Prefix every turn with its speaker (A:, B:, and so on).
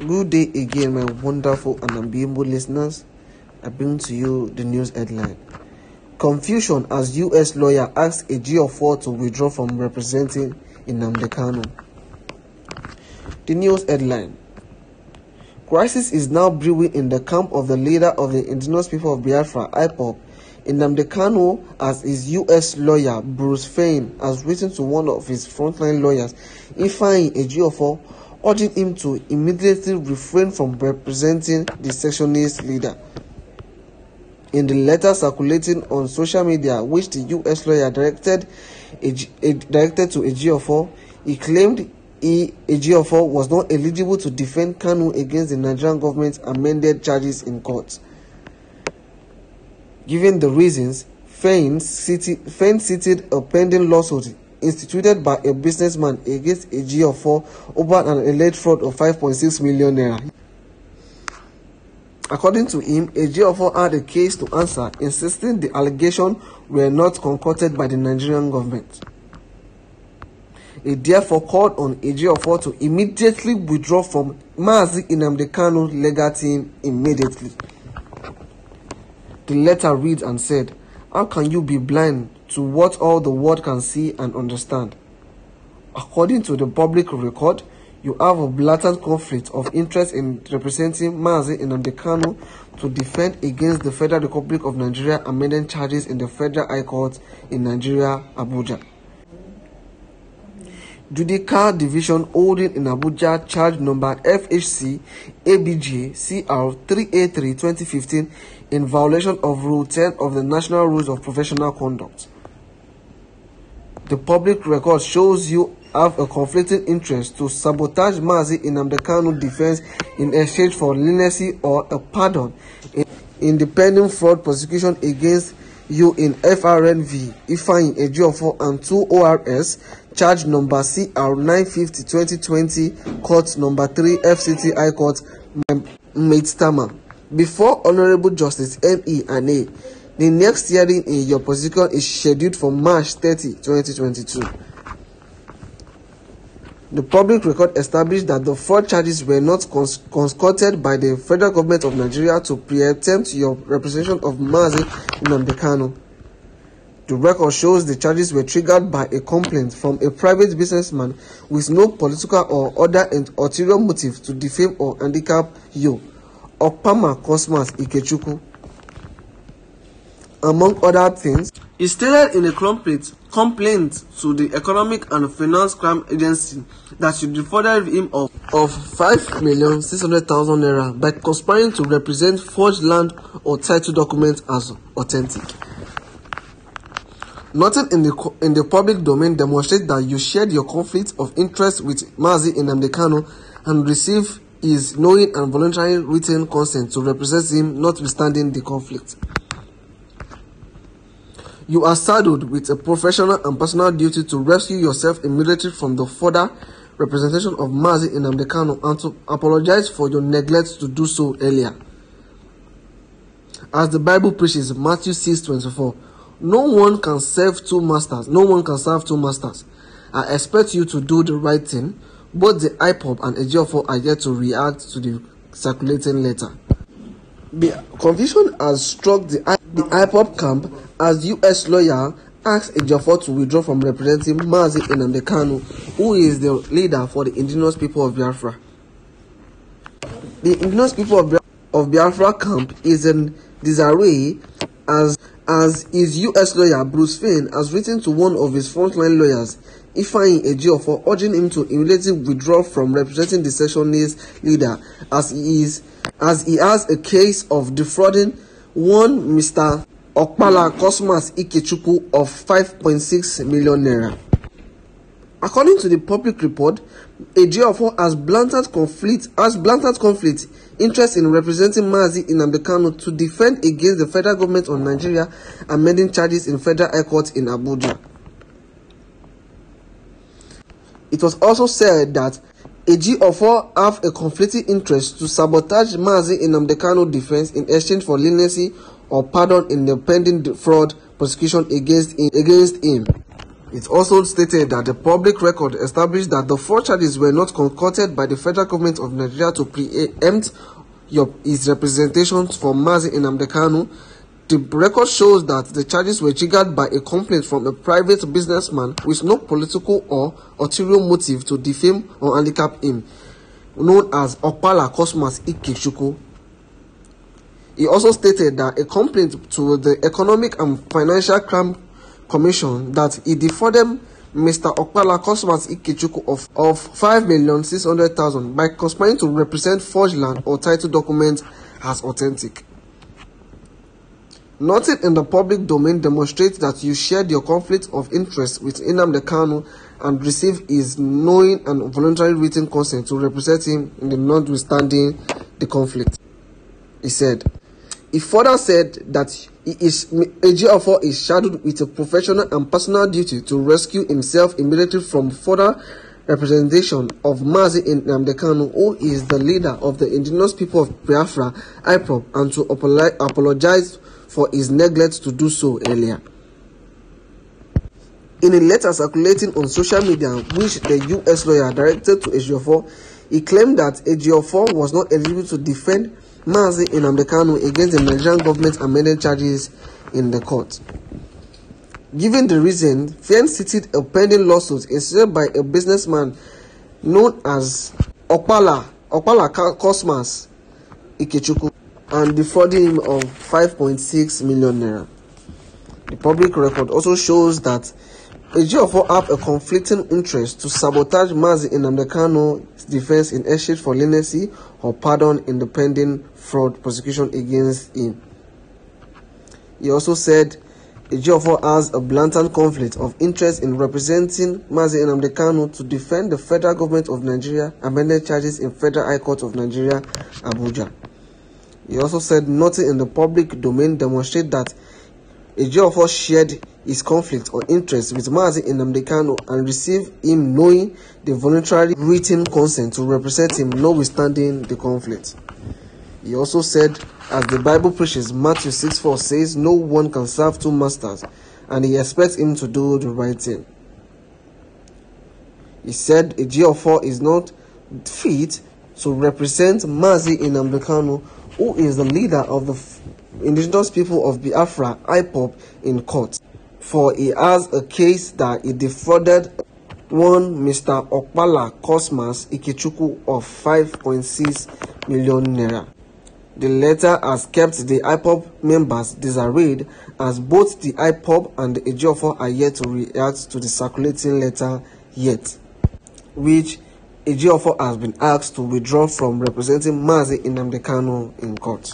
A: Good day again, my wonderful and unbeatable listeners. I bring to you the news headline. Confusion as U.S. lawyer asks Ejiofor to withdraw from representing Nnmadi Kanu. The news headline. Crisis is now brewing in the camp of the leader of the indigenous people of Biafra, IPOB, Nnmadi Kanu, as his U.S. lawyer, Bruce Fein, has written to one of his frontline lawyers, Ejiofor, urging him to immediately refrain from representing the secessionist leader. In the letter circulating on social media, which the U.S. lawyer directed to Ejiofor, he claimed Ejiofor was not eligible to defend Kanu against the Nigerian government's amended charges in court. Given the reasons, Fein cited a pending lawsuit instituted by a businessman against Ejiofor over an alleged fraud of 5.6 million naira. According to him, Ejiofor had a case to answer, insisting the allegations were not concocted by the Nigerian government. He therefore called on Ejiofor to immediately withdraw from Mazi Nnmadi Kanu legal team immediately. The letter reads and said, "How can you be blind to what all the world can see and understand? According to the public record, you have a blatant conflict of interest in representing Mazi Nnmadi Kanu to defend against the Federal Republic of Nigeria amended charges in the Federal High Court in Nigeria, Abuja. Judicial Division holding in Abuja charge number FHC ABJ CR 383-2015 in violation of Rule 10 of the National Rules of Professional Conduct. The public record shows you have a conflicting interest to sabotage Mazi Nnmadi Kanu defense in exchange for leniency or a pardon in the pending fraud prosecution against you in FRNV, Ejiofor and 2 ORS, charge number CR 950-2020, court number 3, FCT High Court, Maidstama. Before Honorable Justice M.E. Ane, the next hearing in your prosecution is scheduled for March 30, 2022. The public record established that the fraud charges were not concocted by the federal government of Nigeria to preempt your representation of Mazi Nnmadi Kanu. The record shows the charges were triggered by a complaint from a private businessman with no political or other ulterior motive to defame or handicap you, Okpama Cosmas Ikechukwu. Among other things, he stated in a complaint to the Economic and Finance Crime Agency that she defrauded him of 5,600,000 naira by conspiring to represent forged land or title documents as authentic. Nothing in the public domain demonstrates that you shared your conflict of interest with Mazi Nnmadi Kanu and received his knowing and voluntary written consent to represent him notwithstanding the conflict. You are saddled with a professional and personal duty to rescue yourself immediately from the further representation of Mazi Nnmadi Kanu and to apologize for your neglect to do so earlier. As the Bible preaches, Matthew 6:24, no one can serve two masters. I expect you to do the right thing. Both the IPOB and Ejiofor are yet to react to the circulating letter. The confusion has struck the IPOB camp as U.S. lawyer asks Ejiofor to withdraw from representing Mazi Nnmadi Kanu, who is the leader for the indigenous people of Biafra. The indigenous people of Biafra camp is in disarray as his U.S. lawyer Bruce Fein has written to one of his frontline lawyers, Ejiofor, urging him to immediately withdraw from representing the secessionist leader as he has a case of defrauding one Mr. Okpala Cosmas Ikechukwu of 5.6 million naira. According to the public report, Ejiofor has blatant conflict interest in representing Mazi Nnmadi Kanu to defend against the federal government of Nigeria amending charges in Federal High Court in Abuja. It was also said that Ejiofor have a conflicting interest to sabotage Mazi Nnmadi Kanu defense in exchange for leniency or pardon in the pending fraud prosecution against him. It also stated that the public record established that the 4 charges were not concocted by the federal government of Nigeria to preempt his representation for Mazi Nnamdi Kanu. The record shows that the charges were triggered by a complaint from a private businessman with no political or ulterior motive to defame or handicap him, known as Okpala Cosmas Ikechukwu. He also stated that a complaint to the Economic and Financial Crime Commission that he defrauded Mr. Okpala Cosmas Ikechukwu of 5,600,000 by conspiring to represent forged land or title documents as authentic. Nothing in the public domain demonstrates that you shared your conflict of interest with Nnamdi Kanu and received his knowing and voluntary written consent to represent him in the notwithstanding the conflict, he said. He further said that Ejiofor is shadowed with a professional and personal duty to rescue himself immediately from further representation of Mazi Nnamdi Kanu, who is the leader of the indigenous people of Biafra, IPOB, and to apologize for his neglect to do so earlier. In a letter circulating on social media, which the U.S. lawyer directed to Ejiofor, he claimed that Ejiofor was not eligible to defend Mazi Nnamdi Kanu against the Nigerian government amended charges in the court. Given the reason, Fian cited a pending lawsuit initiated by a businessman known as Okpala Cosmas Ikechukwu and defrauding him of 5.6 million naira. The public record also shows that Ejiofor have a conflicting interest to sabotage Mazi Nnamdi Kanu's defense in exchange for leniency or pardon in the pending fraud prosecution against him. He also said Ejiofor has a blatant conflict of interest in representing Mazi Nnamdi Kanu to defend the federal government of Nigeria amended charges in Federal High Court of Nigeria, Abuja. He also said nothing in the public domain demonstrates that Ejiofor shared his conflict or interest with Mazi Nnamdi Kanu and received him knowing the voluntary written consent to represent him notwithstanding the conflict. He also said, as the Bible preaches, Matthew 6:4 says, no one can serve 2 masters, and he expects him to do the right thing. He said Ejiofor is not fit to represent Mazi Nnamdi Kanu, who is the leader of the indigenous people of Biafra, IPOB, in court, for he has a case that he defrauded one Mr. Okpala Cosmas Ikechukwu of 5.6 million naira. The letter has kept the IPOB members disarrayed, as both the IPOB and the Ejiofor are yet to react to the circulating letter yet, which Ejiofor has been asked to withdraw from representing Mazi Nnamdi Kanu in court.